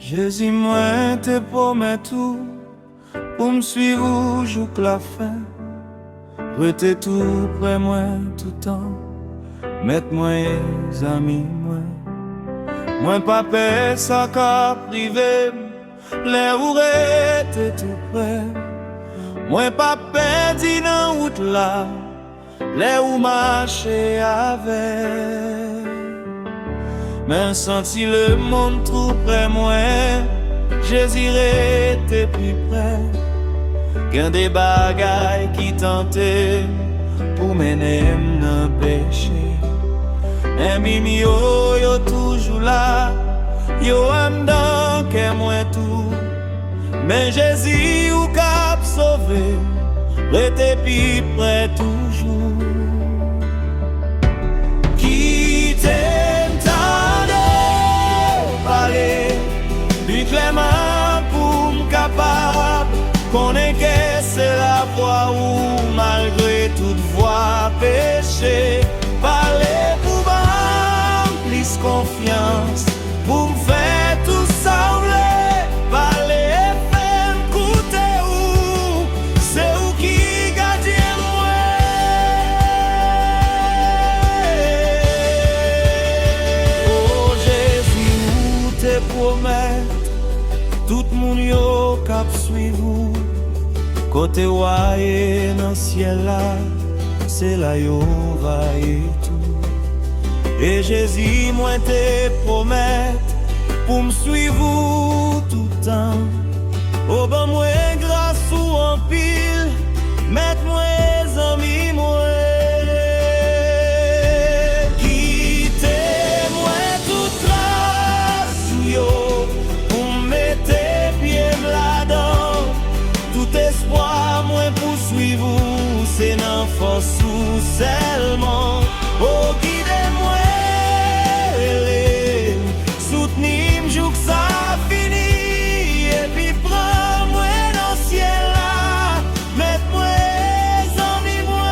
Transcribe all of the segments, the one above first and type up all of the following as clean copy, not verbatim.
Jésus, moi, te promets tout, pour me suivre jusqu'à la fin. Rete tout près moi tout temps, mettre moi les amis moi. Moi pas peur ça qu'a privé, les ou rete tout près. Moi pas perdu dans route là, les ou marcher avec. Mais senti le monde trop près moi, Jésus était plus près. Qu'un des bagailles qui tentait pour mener dans le péché. Et mimi yo toujours là, yo am dans que moi tout. Mais Jésus ou cap sauvé, rete plus près toujours. Qui t'entende parler plus clairement pour me capable. Connais que c'est la voie où malgré toute voie péché, parler pour plus confiance, pour me faire tout sembler, parler et faire m'écouter où, c'est où qui garde moi. Oh Jésus, où te promets, tout le monde yo cap suivre. Côté ouaye dans ciel là, c'est là yo va et tout. Et Jésus moi te promet pour me suivre tout le temps. Au ban moi grâce ou en pile, mettre moi amis moi. Quittez moi toute trace yo, pour me mettre pied là-dedans. Tout espoir, moi poursuivre, c'est dans force ou seulement. Oh, guidez-moi, soutenez-moi, joue que ça finit. Et puis prends-moi dans le ciel là, mets-moi amis moi.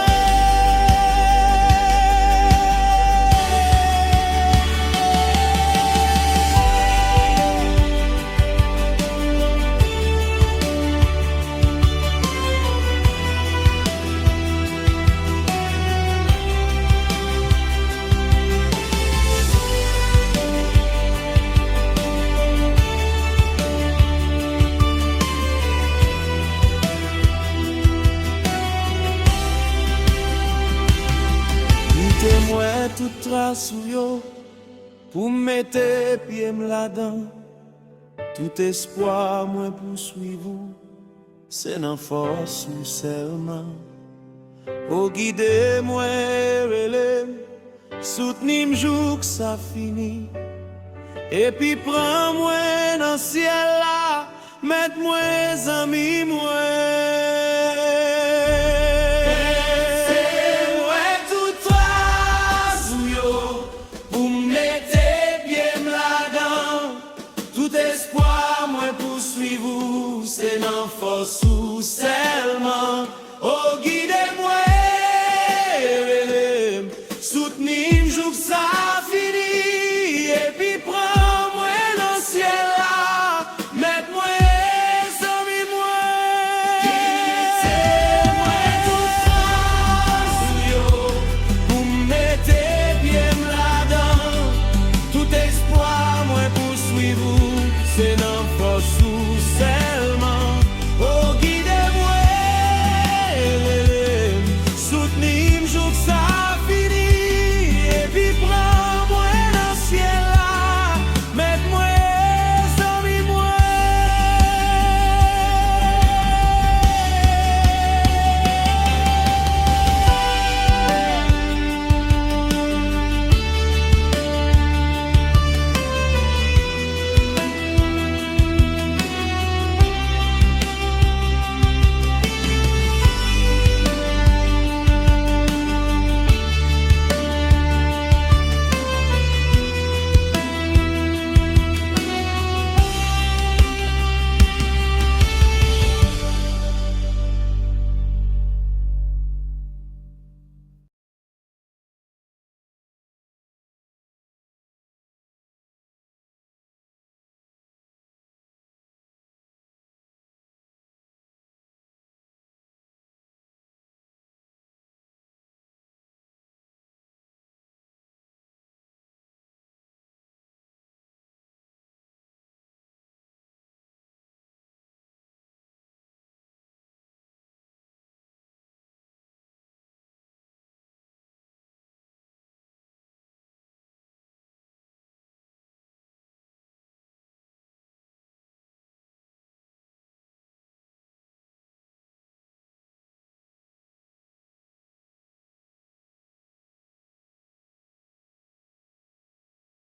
Moi toute trace ou yo, pour mettre pied là-dedans. Tout espoir moi poursuivre, c'est dans force ou seulement. Oh guidez-moi, soutenez-moi jour que ça finit. Et puis prends-moi dans le ciel là, mets-moi amis moi. C'est dans force ou seulement. Oh,